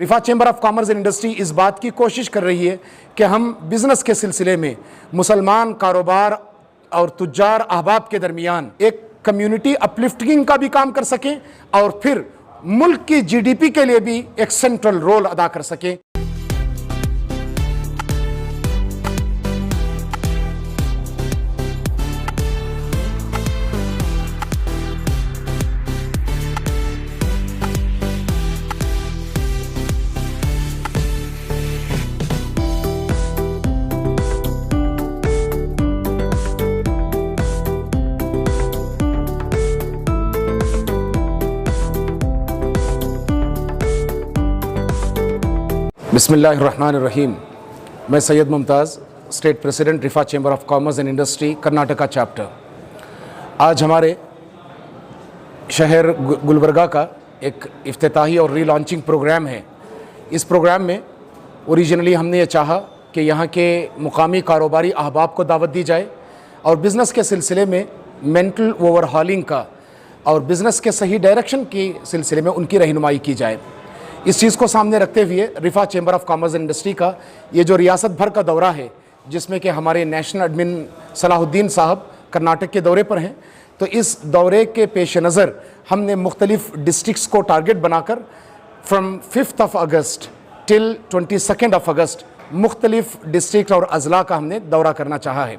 रिफा chamber of commerce and industry इस बात की कोशिश कर रही है कि हम बिजनेस के सिलसिले में मुसलमान कारोबार और तुज्जार अहबाब के दरमियान एक कम्युनिटी अपलिफ्टिंग का भी काम कर सकें और फिर मुल्क की जीडीपी के लिए भी एक सेंट्रल रोल अदा कर सकें। बिस्मिल्लाहिर्रहमानिर्रहीम। मैं Syed Mumtaz, state president रिफा chamber of commerce and industry Karnataka chapter. आज हमारे शहर गुलबर्गा का एक इफ्तिताही और रीलॉन्चिंग प्रोग्राम है। इस प्रोग्राम में ओरिजिनली हमने ये चाहा कि यहाँ के मुकामी कारोबारी अहबाब को दावत दी जाए और बिज़नेस के सिलसिले में मेंटल ओवरहॉलिंग का और बिज़नेस के सही डायरेक्शन के सिलसिले में उनकी रहनुमाई की जाए। इस चीज़ को सामने रखते हुए Rifah chamber of commerce and industry का ये जो रियासत भर का दौरा है, जिसमें कि हमारे नेशनल एडमिन सलाहुद्दीन साहब कर्नाटक के दौरे पर हैं, तो इस दौरे के पेश नज़र हमने मुख्तलिफ डिस्ट्रिक्ट्स को टारगेट बनाकर फ्रॉम 5 अगस्त टिल 22 अगस्त मुख्तलिफ डिस्ट्रिक्ट और अजला का हमने दौरा करना चाहा है।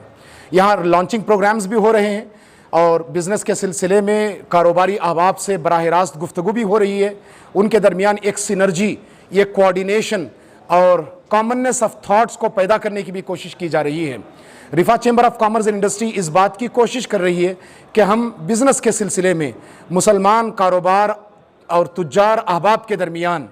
यहाँ लॉन्चिंग प्रोग्राम्स भी हो रहे हैं और बिज़नेस के सिलसिले में कारोबारी अहबाब से बराह रास्त गुफ्तगू भी हो रही है। उनके दरमियान एक सिनर्जी, ये कोऑर्डिनेशन और कॉमननेस ऑफ थॉट्स को पैदा करने की भी कोशिश की जा रही है। Rifah chamber of commerce and industry इस बात की कोशिश कर रही है कि हम बिज़नेस के सिलसिले में मुसलमान कारोबार और तुज्जार अहबाब के दरमियान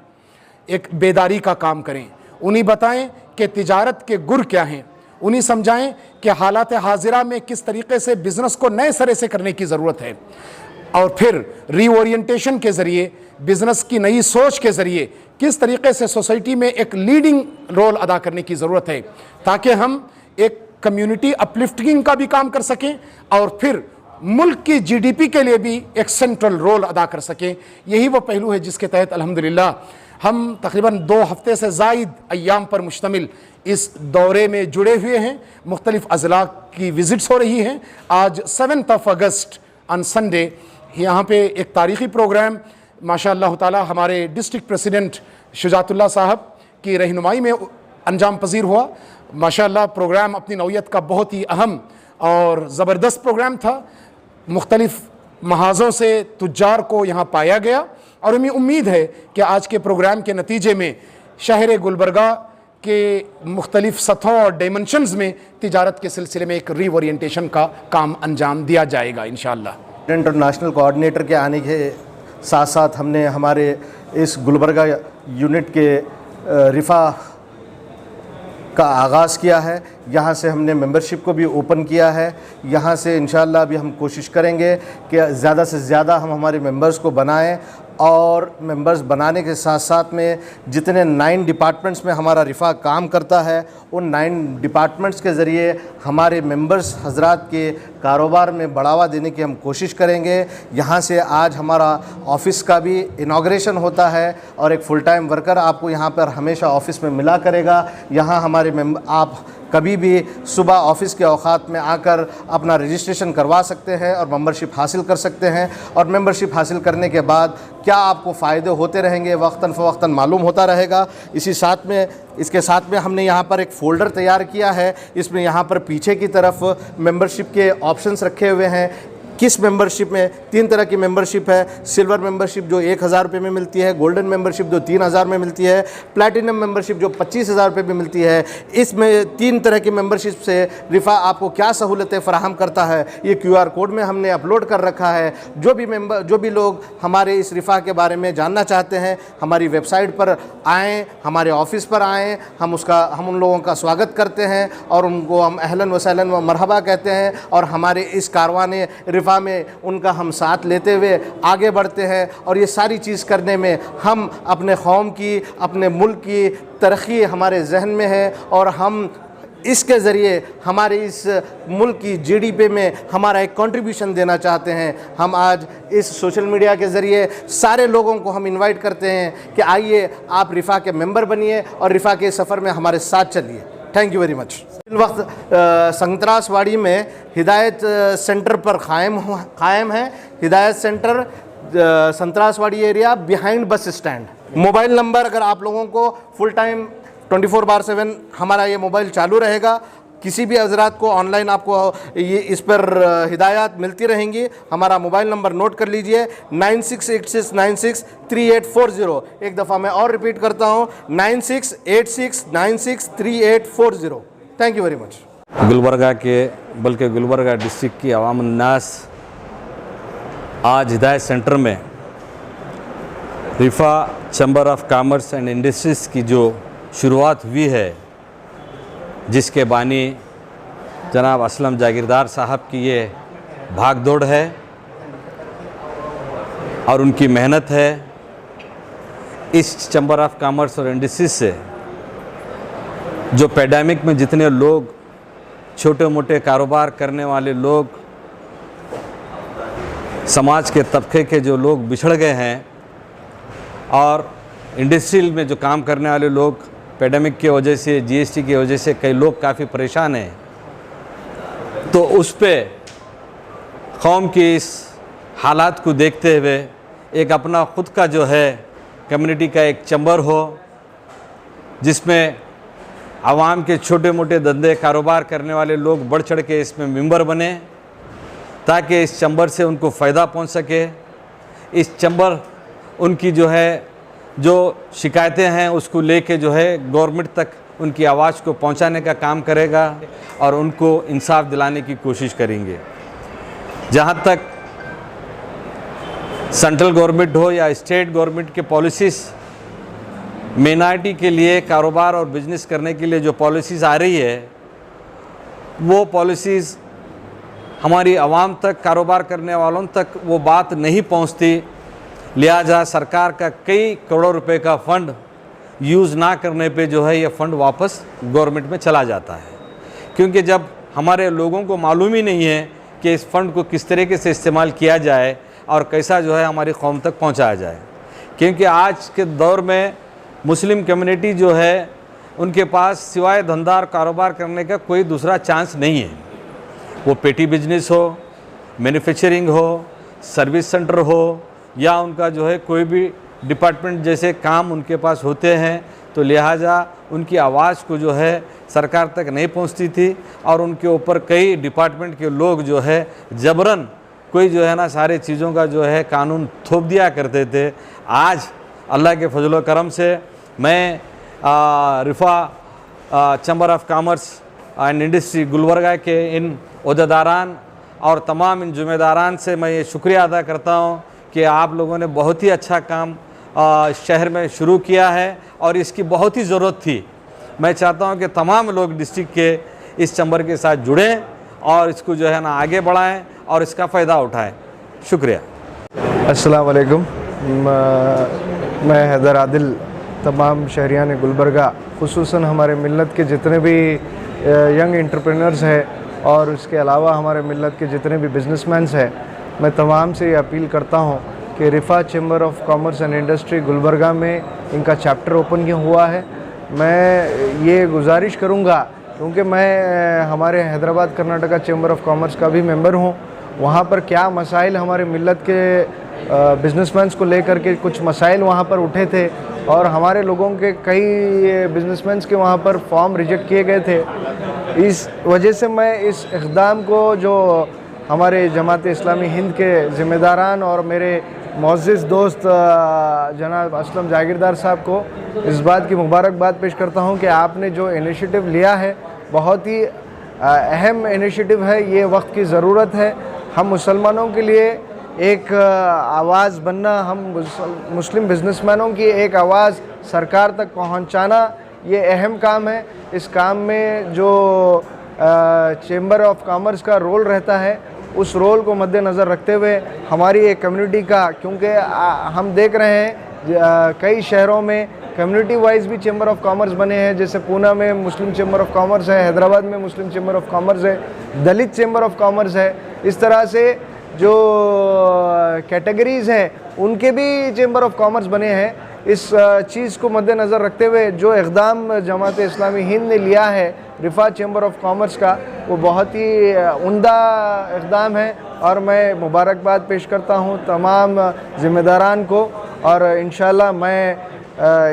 एक बेदारी का काम करें। उन्हें बताएं कि तिजारत के गुर क्या हैं, उन्हें समझाएं कि हालात हाजिरा में किस तरीके से बिज़नेस को नए सिरे से करने की ज़रूरत है और फिर रीओरिएंटेशन के ज़रिए, बिज़नेस की नई सोच के ज़रिए किस तरीके से सोसाइटी में एक लीडिंग रोल अदा करने की ज़रूरत है, ताकि हम एक कम्युनिटी अपलिफ्टिंग का भी काम कर सकें और फिर मुल्क की जीडीपी के लिए भी एक सेंट्रल रोल अदा कर सकें। यही वो पहलू है जिसके तहत अल्हम्दुलिल्लाह हम तकरीबन 2 हफ्ते से ज़ायद अय्याम पर मुश्तमिल इस दौरे में जुड़े हुए हैं। मुख्तलिफ अजला की विज़िट्स हो रही हैं। आज 7 अगस्त ऑन संडे यहाँ पे एक तारीख़ी प्रोग्राम माशाअल्लाह ताला हमारे डिस्ट्रिक्ट प्रेसिडेंट शुजातुल्लाह साहब की रहनुमाई में अंजाम पजीर हुआ। माशाअल्लाह प्रोग्राम अपनी नौयत का बहुत ही अहम और ज़बरदस्त प्रोग्राम था। मुख्तलिफ महाज़ों से तुज्जार को यहाँ पाया गया और हमें उम्मीद है कि आज के प्रोग्राम के नतीजे में शहर गुलबर्गा के मुख्तलिफ सतहों और डायमेंशंस में तिजारत के सिलसिले में एक रीओरिएंटेशन का काम अंजाम दिया जाएगा इंशाअल्लाह। इंटरनेशनल कोऑर्डिनेटर के आने के साथ साथ हमने हमारे इस गुलबर्गा यूनिट के रिफा का आगाज़ किया है। यहाँ से हमने मेंबरशिप को भी ओपन किया है। यहाँ से इंशाअल्लाह अभी हम कोशिश करेंगे कि ज़्यादा से ज़्यादा हम हमारे मेंबर्स को बनाएं और मेंबर्स बनाने के साथ साथ में जितने 9 डिपार्टमेंट्स में हमारा रिफा काम करता है, उन 9 डिपार्टमेंट्स के ज़रिए हमारे मेंबर्स हजरात के कारोबार में बढ़ावा देने की हम कोशिश करेंगे। यहाँ से आज हमारा ऑफ़िस का भी इनाग्रेशन होता है और एक फुल टाइम वर्कर आपको यहाँ पर हमेशा ऑफ़िस में मिला करेगा। यहाँ हमारे आप कभी भी सुबह ऑफ़िस के औकात में आकर अपना रजिस्ट्रेशन करवा सकते हैं और मेंबरशिप हासिल कर सकते हैं और मेंबरशिप हासिल करने के बाद क्या आपको फ़ायदे होते रहेंगे वक्तन फ़वक्तन मालूम होता रहेगा। इसके साथ में हमने यहाँ पर एक फ़ोल्डर तैयार किया है। इसमें यहाँ पर पीछे की तरफ मेंबरशिप के ऑप्शंस रखे हुए हैं। किस मेंबरशिप में 3 तरह की मेंबरशिप है। सिल्वर मेंबरशिप जो 1000 रुपये में मिलती है, गोल्डन मेंबरशिप जो 3000 में मिलती है, प्लैटिनम मेंबरशिप जो 25000 रुपये में मिलती है। इसमें 3 तरह की मेंबरशिप से रिफा आपको क्या सहूलतें फ़राहम करता है, ये QR कोड में हमने अपलोड कर रखा है। जो भी लोग हमारे इस रिफा के बारे में जानना चाहते हैं, हमारी वेबसाइट पर आएँ, हमारे ऑफ़िस पर आएँ। हम उन लोगों का स्वागत करते हैं और उनको हम अहलन व सहलन व मरहबा कहते हैं और हमारे इस कारवाने रिफा में उनका हम साथ लेते हुए आगे बढ़ते हैं। और ये सारी चीज़ करने में हम अपने कौम की, अपने मुल्क की तरक्की हमारे जहन में है और हम इसके ज़रिए हमारे इस मुल्क की जीडीपी में हमारा एक कंट्रीब्यूशन देना चाहते हैं। हम आज इस सोशल मीडिया के ज़रिए सारे लोगों को हम इनवाइट करते हैं कि आइए आप रिफ़ा के मेंबर बनिए और रिफ़ा के सफ़र में हमारे साथ चलिए। Thank you very much. इस वक्त संतरासवाड़ी में हिदायत सेंटर पर कायम है। Hidayat centre Santraswadi area behind bus stand. Mobile number अगर आप लोगों को फुल टाइम 24/7 हमारा ये मोबाइल चालू रहेगा। किसी भी हजरात को ऑनलाइन आपको ये इस पर हिदायत मिलती रहेंगी। हमारा मोबाइल नंबर नोट कर लीजिए 9686963840। एक दफ़ा मैं और रिपीट करता हूँ 9686963840। Thank you very much. Gulbarga के बल्कि गुलबर्गा डिस्ट्रिक्ट की अवाम उन्नास आज हिदायत सेंटर में Rifah chamber of commerce and industries की जो शुरुआत हुई है, जिसके बानी जनाब असलम जागीरदार साहब की ये भाग दौड़ है और उनकी मेहनत है। इस चैम्बर ऑफ कॉमर्स और इंडस्ट्रीज से जो पैंडेमिक में जितने लोग छोटे मोटे कारोबार करने वाले लोग, समाज के तबके के जो लोग बिछड़ गए हैं और इंडस्ट्री में जो काम करने वाले लोग पैंडेमिक की वजह से, जीएसटी की वजह से कई लोग काफ़ी परेशान हैं, तो उस पे कौम की इस हालात को देखते हुए एक अपना ख़ुद का जो है कम्युनिटी का एक चैम्बर हो, जिसमें आवाम के छोटे मोटे धंधे कारोबार करने वाले लोग बढ़ चढ़ के इसमें मेंबर बने, ताकि इस चैम्बर से उनको फ़ायदा पहुंच सके। इस चैम्बर उनकी जो है जो शिकायतें हैं उसको लेके जो है गवर्नमेंट तक उनकी आवाज़ को पहुंचाने का काम करेगा और उनको इंसाफ दिलाने की कोशिश करेंगे। जहां तक सेंट्रल गवर्नमेंट हो या स्टेट गवर्नमेंट के पॉलिसीज़ माइनॉरिटी के लिए कारोबार और बिजनेस करने के लिए जो पॉलिसीज़ आ रही है, वो पॉलिसीज़ हमारी आवाम तक, कारोबार करने वालों तक वो बात नहीं पहुंचती। लिहाजा सरकार का कई करोड़ों रुपए का फ़ंड यूज़ ना करने पे जो है ये फ़ंड वापस गवर्नमेंट में चला जाता है, क्योंकि जब हमारे लोगों को मालूम ही नहीं है कि इस फ़ंड को किस तरीके से इस्तेमाल किया जाए और कैसा जो है हमारी कौम तक पहुंचाया जाए। क्योंकि आज के दौर में मुस्लिम कम्युनिटी जो है उनके पास सिवाय धंधा और कारोबार करने का कोई दूसरा चांस नहीं है। वो पेटी बिजनेस हो, मैन्युफैक्चरिंग हो, सर्विस सेंटर हो, या उनका जो है कोई भी डिपार्टमेंट जैसे काम उनके पास होते हैं, तो लिहाजा उनकी आवाज़ को जो है सरकार तक नहीं पहुंचती थी और उनके ऊपर कई डिपार्टमेंट के लोग जो है जबरन कोई जो है ना सारे चीज़ों का जो है कानून थोप दिया करते थे। आज अल्लाह के फजल व करम से मैं Rifah chamber of commerce and industry Gulbarga के इन ओहदेदारान और तमाम इन ज़िम्मेदारान से मैं ये शुक्रिया अदा करता हूँ कि आप लोगों ने बहुत ही अच्छा काम शहर में शुरू किया है और इसकी बहुत ही ज़रूरत थी। मैं चाहता हूँ कि तमाम लोग डिस्ट्रिक्ट के इस चैम्बर के साथ जुड़ें और इसको जो है ना आगे बढ़ाएं और इसका फ़ायदा उठाएं। शुक्रिया। अस्सलाम वालेकुम। मैं हैदर आदिल तमाम शहरियान गुलबर्गा, खुसूसन हमारे मिल्लत के जितने भी यंग एंटरप्रेन्योर्स हैं और उसके अलावा हमारे मिल्लत के जितने भी बिजनेसमैन्स हैं, मैं तमाम से ये अपील करता हूँ कि Rifah chamber of commerce and industry Gulbarga में इनका चैप्टर ओपन किया हुआ है। मैं ये गुजारिश करूँगा, क्योंकि मैं हमारे Hyderabad Karnataka chamber of commerce का भी मेंबर हूँ, वहाँ पर क्या मसाइल हमारे मिल्लत के बिजनेसमैन्स को लेकर के कुछ मसाइल वहाँ पर उठे थे और हमारे लोगों के कई बिजनेसमैन्स के वहाँ पर फॉर्म रिजेक्ट किए गए थे। इस वजह से मैं इस इक़दाम को जो हमारे जमात इस्लामी हिंद के ज़िम्मेदारान और मेरे मुअज़्ज़िज़ दोस्त जनाब असलम जागीरदार साहब को इस बात की मुबारकबाद पेश करता हूँ कि आपने जो इनिशिएटिव लिया है बहुत ही अहम इनिशिएटिव है। ये वक्त की ज़रूरत है। हम मुसलमानों के लिए एक आवाज़ बनना, हम मुस्लिम बिजनेसमैनों की एक आवाज़ सरकार तक पहुंचाना, ये अहम काम है। इस काम में जो चैम्बर ऑफ कॉमर्स का रोल रहता है, उस रोल को मद्देनज़र रखते हुए हमारी एक कम्युनिटी का, क्योंकि हम देख रहे हैं कई शहरों में कम्युनिटी वाइज भी चेंबर ऑफ कॉमर्स बने हैं, जैसे पूना में मुस्लिम चेंबर ऑफ कॉमर्स है, हैदराबाद में मुस्लिम चेंबर ऑफ कॉमर्स है, दलित चेंबर ऑफ कॉमर्स है। इस तरह से जो कैटेगरीज़ हैं उनके भी चेंबर ऑफ कॉमर्स बने हैं। इस चीज़ को मद्देनज़र रखते हुए जो इक़दाम जमात इस्लामी हिंद ने लिया है रिफ़ा चेंबर ऑफ कॉमर्स का, वो बहुत ही उम्दा इक़दाम है और मैं मुबारकबाद पेश करता हूँ तमाम ज़िम्मेदारान को, और इंशाअल्लाह मैं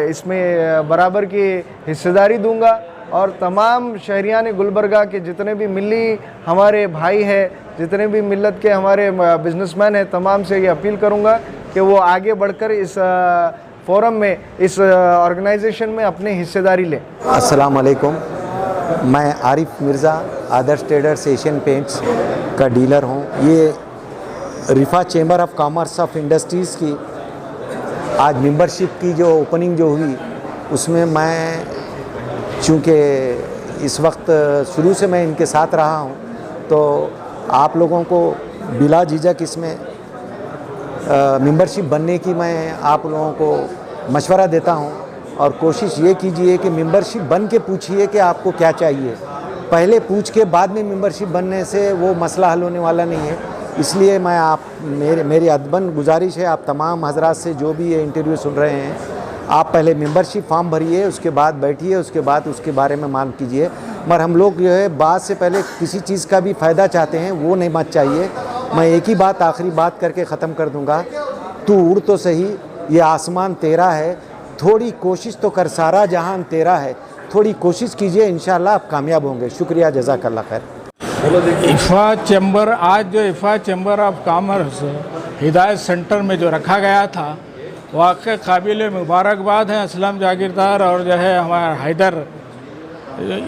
इसमें बराबर की हिस्सेदारी दूंगा। और तमाम शहरियान गुलबर्गा के जितने भी मिली हमारे भाई हैं, जितने भी मिल्लत के हमारे बिजनेसमैन हैं, तमाम से ये अपील करूंगा कि वो आगे बढ़कर इस फोरम में, इस ऑर्गेनाइजेशन में अपनी हिस्सेदारी लें। अस्सलाम वालेकुम, मैं Arif Mirza Adarsh traders Asian paints का डीलर हूँ। ये Rifah chamber of commerce of industries की आज मेंबरशिप की जो ओपनिंग जो हुई, उसमें मैं चूँकि इस वक्त शुरू से मैं इनके साथ रहा हूँ, तो आप लोगों को बिला झिझक इसमें मेंबरशिप बनने की मैं आप लोगों को मशवरा देता हूँ। और कोशिश ये कीजिए कि मेंबरशिप बन के पूछिए कि आपको क्या चाहिए। पहले पूछ के बाद में मेंबरशिप बनने से वो मसला हल होने वाला नहीं है। इसलिए मैं मेरी अदबन गुजारिश है, आप तमाम हजरात से जो भी ये इंटरव्यू सुन रहे हैं, आप पहले मेंबरशिप फॉर्म भरिए, उसके बाद बैठिए, उसके बाद उसके बारे में मालूम कीजिए। मगर हम लोग जो है बात से पहले किसी चीज़ का भी फ़ायदा चाहते हैं, वो नहीं मत चाहिए। मैं एक ही बात आखिरी बात करके ख़त्म कर दूँगा, तू उड़ तो सही, ये आसमान तेरा है, थोड़ी कोशिश तो कर, सारा जहान तेरा है, थोड़ी कोशिश कीजिए, इंशाअल्लाह आप कामयाब होंगे। शुक्रिया, जज़ाकल्लाह खैर। इफ़ा चैम्बर, आज जो इफ़ा चैम्बर ऑफ कॉमर्स हिदायत सेंटर में जो रखा गया था, वाक़ई काबिल मुबारकबाद है असलम जागीरदार और जो है हमारा हैदर,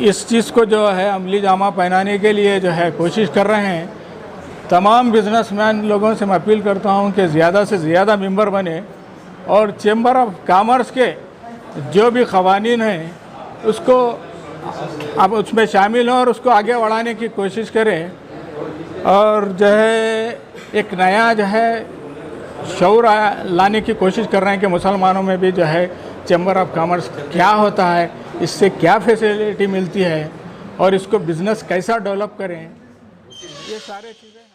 इस चीज़ को जो है अमली जामा पहनाने के लिए जो है कोशिश कर रहे हैं। तमाम बिजनेसमैन लोगों से मैं अपील करता हूं कि ज़्यादा से ज़्यादा मेंबर बने और चैम्बर ऑफ कॉमर्स के जो भी क़वानीन हैं उसको अब उसमें शामिल हों और उसको आगे बढ़ाने की कोशिश करें। और जो है एक नया जो है शऊर लाने की कोशिश कर रहे हैं कि मुसलमानों में भी जो है चैम्बर ऑफ कॉमर्स क्या होता है, इससे क्या फैसिलिटी मिलती है और इसको बिज़नेस कैसा डेवलप करें, ये सारे चीज़ें हैं।